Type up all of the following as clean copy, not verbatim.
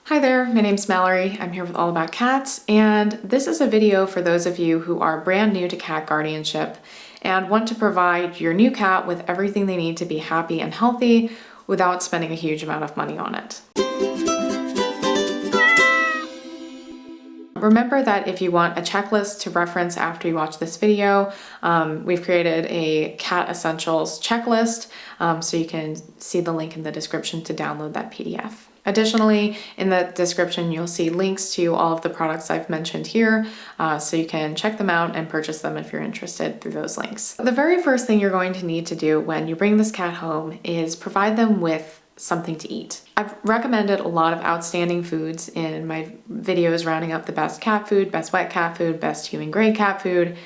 Hi there, my name's Mallory. I'm here with All About Cats, and this is a video for those of you who are brand new to cat guardianship and want to provide your new cat with everything they need to be happy and healthy without spending a huge amount of money on it. Remember that if you want a checklist to reference after you watch this video, we've created a cat essentials checklist, so you can see the link in the description to download that PDF. Additionally, in the description, you'll see links to all of the products I've mentioned here, so you can check them out and purchase them if you're interested through those links. The very first thing you're going to need to do when you bring this cat home is provide them with something to eat. I've recommended a lot of outstanding foods in my videos rounding up the best cat food, best wet cat food, best human grade cat food.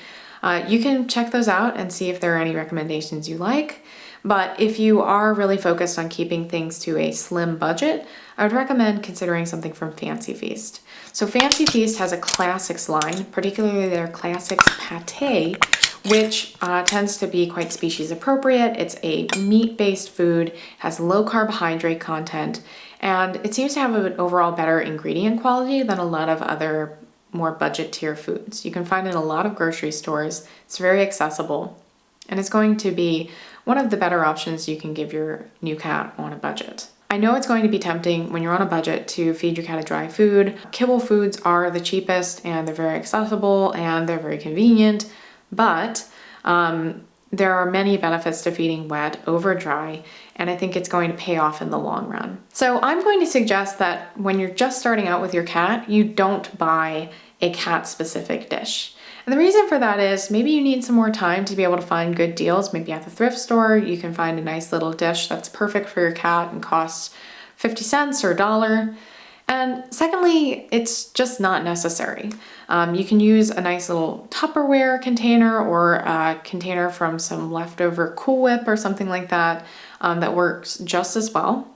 You can check those out and see if there are any recommendations you like. But if you are really focused on keeping things to a slim budget, I would recommend considering something from Fancy Feast. So Fancy Feast has a classics line, particularly their classics Paté, which tends to be quite species appropriate. It's a meat-based food, has low carbohydrate content, and it seems to have an overall better ingredient quality than a lot of other more budget tier foods. You can find it in a lot of grocery stores. It's very accessible, and it's going to be one of the better options you can give your new cat on a budget. I know it's going to be tempting when you're on a budget to feed your cat a dry food. Kibble foods are the cheapest and they're very accessible and they're very convenient, but there are many benefits to feeding wet over dry, and I think it's going to pay off in the long run. So I'm going to suggest that when you're just starting out with your cat, you don't buy a cat-specific dish. And the reason for that is maybe you need some more time to be able to find good deals. Maybe at the thrift store, you can find a nice little dish that's perfect for your cat and costs 50 cents or $1. And secondly, it's just not necessary. You can use a nice little Tupperware container or a container from some leftover Cool Whip or something like that that works just as well.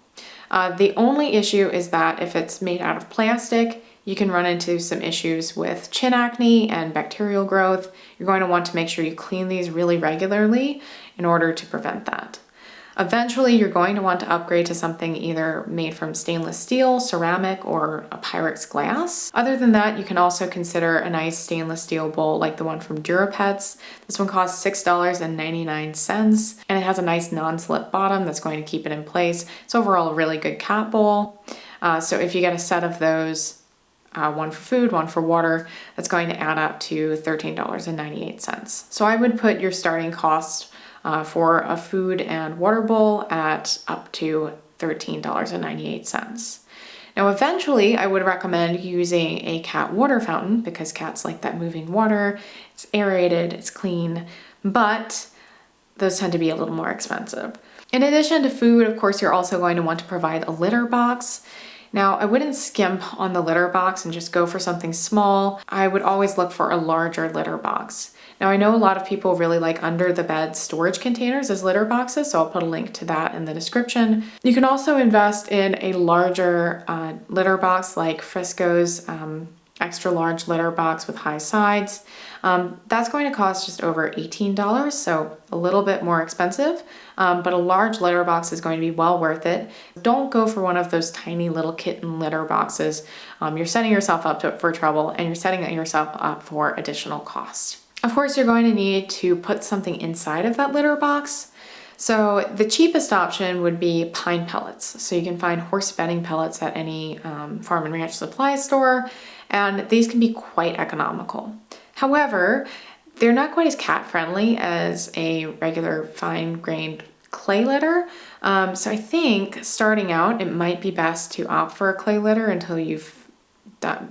The only issue is that if it's made out of plastic, you can run into some issues with chin acne and bacterial growth. You're going to want to make sure you clean these really regularly in order to prevent that. Eventually, you're going to want to upgrade to something either made from stainless steel, ceramic, or a Pyrex glass. Other than that, you can also consider a nice stainless steel bowl like the one from DuraPets. This one costs $6.99, and it has a nice non-slip bottom that's going to keep it in place. It's overall a really good cat bowl. So if you get a set of those, one for food, one for water, that's going to add up to $13.98. So I would put your starting cost for a food and water bowl at up to $13.98. Now, eventually, I would recommend using a cat water fountain because cats like that moving water. It's aerated, it's clean, but those tend to be a little more expensive. In addition to food, of course, you're also going to want to provide a litter box. Now, I wouldn't skimp on the litter box and just go for something small. I would always look for a larger litter box. Now, I know a lot of people really like under the bed storage containers as litter boxes, so I'll put a link to that in the description. You can also invest in a larger litter box like Frisco's extra large litter box with high sides. That's going to cost just over $18, so a little bit more expensive, but a large litter box is going to be well worth it. Don't go for one of those tiny little kitten litter boxes. You're setting yourself up for trouble, and you're setting yourself up for additional cost. Of course, you're going to need to put something inside of that litter box. So the cheapest option would be pine pellets. So you can find horse bedding pellets at any farm and ranch supply store, and these can be quite economical. However, they're not quite as cat friendly as a regular fine-grained clay litter. So I think starting out, it might be best to opt for a clay litter until you've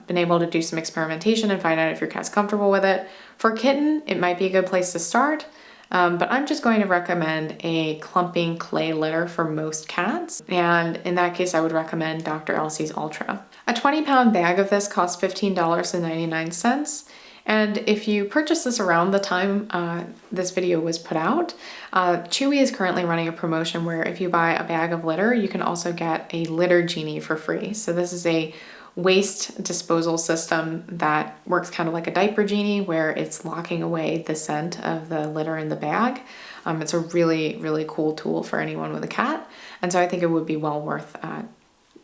been able to do some experimentation and find out if your cat's comfortable with it. For a kitten, it might be a good place to start, but I'm just going to recommend a clumping clay litter for most cats, and in that case, I would recommend Dr. Elsey's Ultra. A 20-pound bag of this costs $15.99, and if you purchase this around the time this video was put out, Chewy is currently running a promotion where if you buy a bag of litter, you can also get a litter genie for free. So this is a waste disposal system that works kind of like a diaper genie where it's locking away the scent of the litter in the bag. It's a really, really cool tool for anyone with a cat. And so I think it would be well worth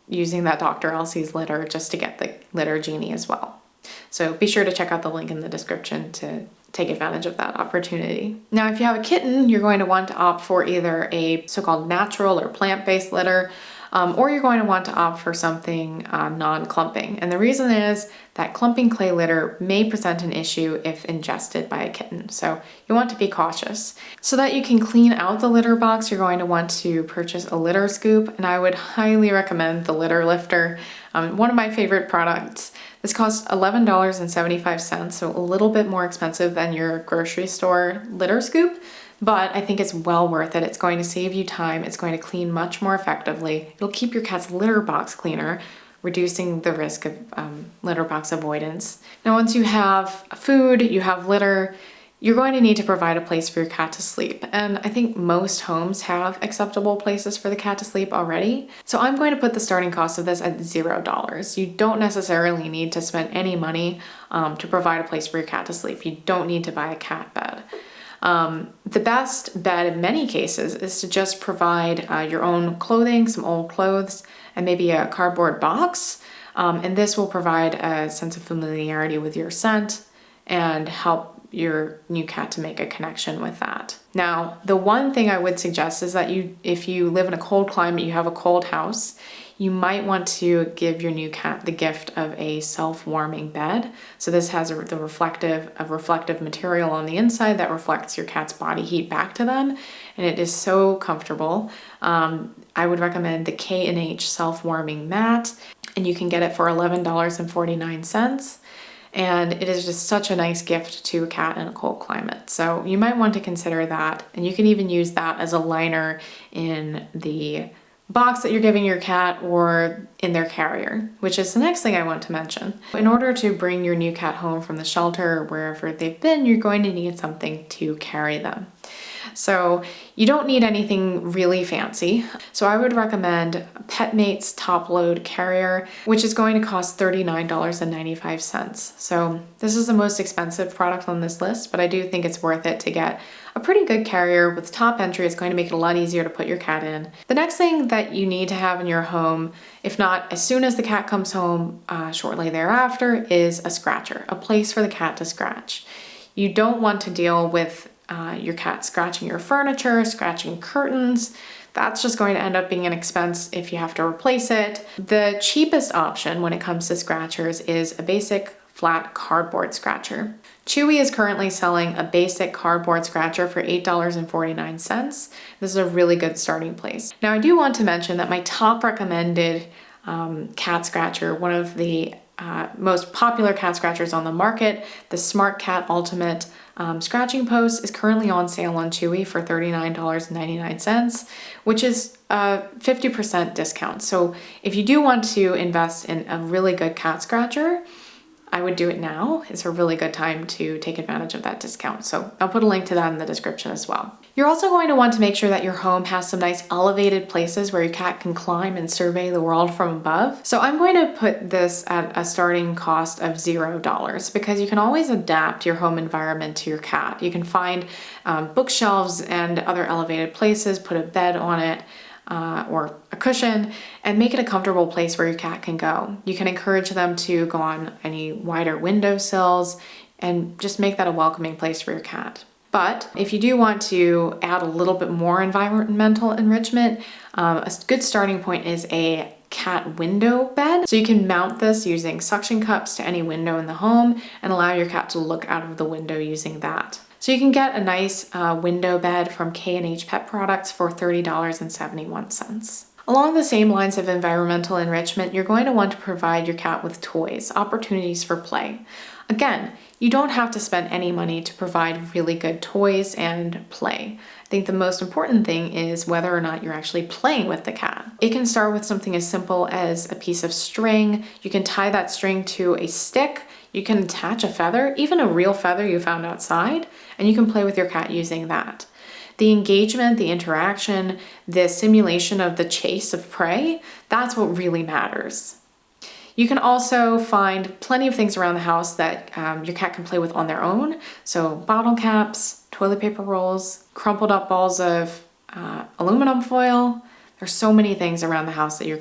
using that Dr. Elsey's litter just to get the litter genie as well. So be sure to check out the link in the description to take advantage of that opportunity. Now, if you have a kitten, you're going to want to opt for either a so-called natural or plant-based litter, or you're going to want to opt for something non-clumping. And the reason is that clumping clay litter may present an issue if ingested by a kitten. So you want to be cautious. So that you can clean out the litter box, you're going to want to purchase a litter scoop, and I would highly recommend the litter lifter. One of my favorite products. This costs $11.75, so a little bit more expensive than your grocery store litter scoop, but I think it's well worth it. It's going to save you time. It's going to clean much more effectively. It'll keep your cat's litter box cleaner, reducing the risk of litter box avoidance. Now, once you have food, you have litter, you're going to need to provide a place for your cat to sleep. And I think most homes have acceptable places for the cat to sleep already. So I'm going to put the starting cost of this at $0. You don't necessarily need to spend any money to provide a place for your cat to sleep. You don't need to buy a cat bed. The best bet in many cases is to just provide your own clothing, some old clothes, and maybe a cardboard box. And this will provide a sense of familiarity with your scent and help your new cat to make a connection with that. Now, the one thing I would suggest is that if you live in a cold climate, you have a cold house, you might want to give your new cat the gift of a self-warming bed. So this has a reflective material on the inside that reflects your cat's body heat back to them, and it is so comfortable. I would recommend the K&H self-warming mat, and you can get it for $11.49. And it is just such a nice gift to a cat in a cold climate. So you might want to consider that. And you can even use that as a liner in the box that you're giving your cat or in their carrier, which is the next thing I want to mention. In order to bring your new cat home from the shelter or wherever they've been, you're going to need something to carry them. So you don't need anything really fancy. So I would recommend PetMate's Top Load Carrier, which is going to cost $39.95. So this is the most expensive product on this list, but I do think it's worth it to get a pretty good carrier with top entry. It's going to make it a lot easier to put your cat in. The next thing that you need to have in your home, if not as soon as the cat comes home, shortly thereafter, is a scratcher, a place for the cat to scratch. You don't want to deal with your cat scratching your furniture, scratching curtains. That's just going to end up being an expense if you have to replace it. The cheapest option when it comes to scratchers is a basic flat cardboard scratcher. Chewy is currently selling a basic cardboard scratcher for $8.49. This is a really good starting place. Now, I do want to mention that my top recommended cat scratcher, one of the most popular cat scratchers on the market, the SmartCat Ultimate Scratching Post, is currently on sale on Chewy for $39.99, which is a 50% discount. So if you do want to invest in a really good cat scratcher, I would do it now. It's a really good time to take advantage of that discount. So I'll put a link to that in the description as well. You're also going to want to make sure that your home has some nice elevated places where your cat can climb and survey the world from above. So I'm going to put this at a starting cost of $0 because you can always adapt your home environment to your cat. You can find bookshelves and other elevated places, put a bed on it, or a cushion, and make it a comfortable place where your cat can go. You can encourage them to go on any wider windowsills and just make that a welcoming place for your cat. But if you do want to add a little bit more environmental enrichment, a good starting point is a cat window bed. So you can mount this using suction cups to any window in the home and allow your cat to look out of the window using that. So you can get a nice window bed from K&H Pet Products for $30.71. Along the same lines of environmental enrichment, you're going to want to provide your cat with toys, opportunities for play. Again, you don't have to spend any money to provide really good toys and play. I think the most important thing is whether or not you're actually playing with the cat. It can start with something as simple as a piece of string. You can tie that string to a stick. You can attach a feather, even a real feather you found outside, and you can play with your cat using that. The engagement, the interaction, the simulation of the chase of prey, that's what really matters. You can also find plenty of things around the house that your cat can play with on their own. So bottle caps, toilet paper rolls, crumpled up balls of aluminum foil. There's so many things around the house that your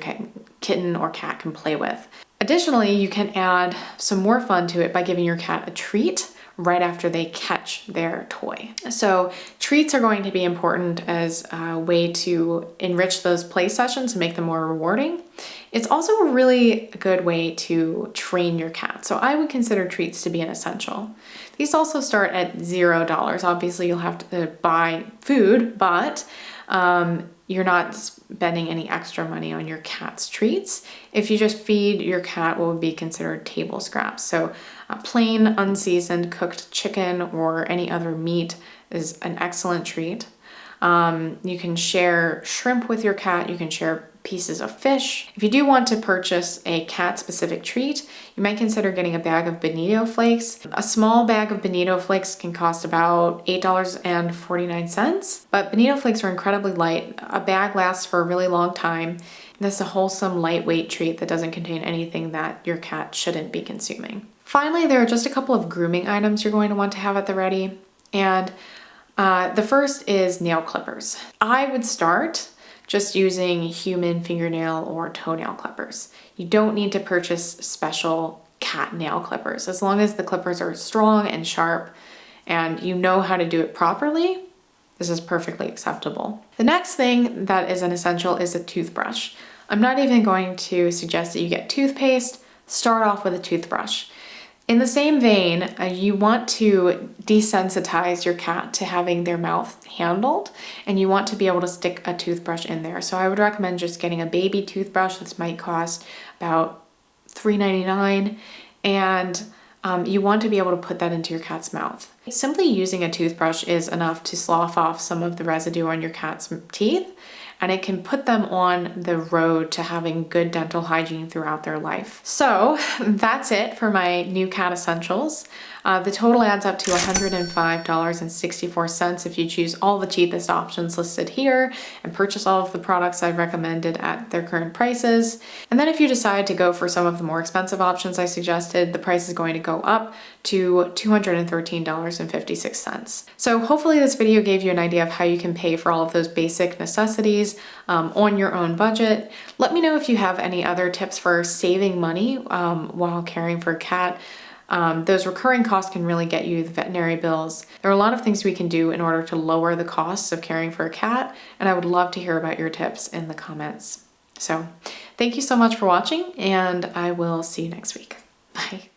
kitten or cat can play with. Additionally, you can add some more fun to it by giving your cat a treat right after they catch their toy. So treats are going to be important as a way to enrich those play sessions and make them more rewarding. It's also a really good way to train your cat. So I would consider treats to be an essential. These also start at $0. Obviously you'll have to buy food, but you're not spending any extra money on your cat's treats. If you just feed your cat what would be considered table scraps. So plain unseasoned cooked chicken or any other meat is an excellent treat. You can share shrimp with your cat. You can share pieces of fish. If you do want to purchase a cat-specific treat, you might consider getting a bag of Bonito Flakes. A small bag of Bonito Flakes can cost about $8.49, but Bonito Flakes are incredibly light. A bag lasts for a really long time. This is a wholesome, lightweight treat that doesn't contain anything that your cat shouldn't be consuming. Finally, there are just a couple of grooming items you're going to want to have at the ready, and the first is nail clippers. I would start just using human fingernail or toenail clippers. You don't need to purchase special cat nail clippers. As long as the clippers are strong and sharp and you know how to do it properly, this is perfectly acceptable. The next thing that is an essential is a toothbrush. I'm not even going to suggest that you get toothpaste. Start off with a toothbrush. In the same vein, you want to desensitize your cat to having their mouth handled, and you want to be able to stick a toothbrush in there. So I would recommend just getting a baby toothbrush. This might cost about $3.99, and you want to be able to put that into your cat's mouth. Simply using a toothbrush is enough to slough off some of the residue on your cat's teeth, and it can put them on the road to having good dental hygiene throughout their life. So that's it for my new cat essentials. The total adds up to $105.64 if you choose all the cheapest options listed here and purchase all of the products I've recommended at their current prices. And then if you decide to go for some of the more expensive options I suggested, the price is going to go up to $213.56. So hopefully this video gave you an idea of how you can pay for all of those basic necessities on your own budget. Let me know if you have any other tips for saving money while caring for a cat. Those recurring costs can really get you the veterinary bills. There are a lot of things we can do in order to lower the costs of caring for a cat, and I would love to hear about your tips in the comments. So thank you so much for watching, and I will see you next week. Bye.